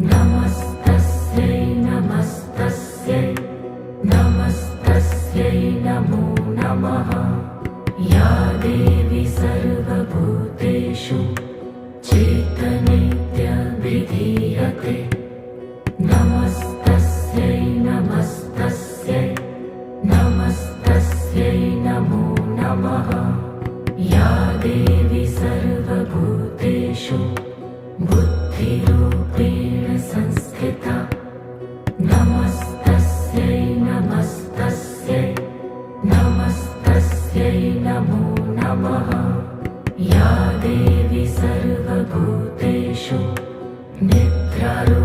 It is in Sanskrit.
नमस्तस्यै नमस्तस्यै नमस्तस्यै नमो नमः। या देवी सर्वभूतेषु चेतनेत्यभिधीयते। नमस्तस्यै नमस्तस्यै नमस्तस्यै नमो नमः। या देवी सर्वभूतेषु बुद्धिरूपेण संस्थिता। नमस्तस्यै नमस्तस्यै नमस्तस्यै नमो नमः। या देवी सर्वभूतेषु निद्रारूपेण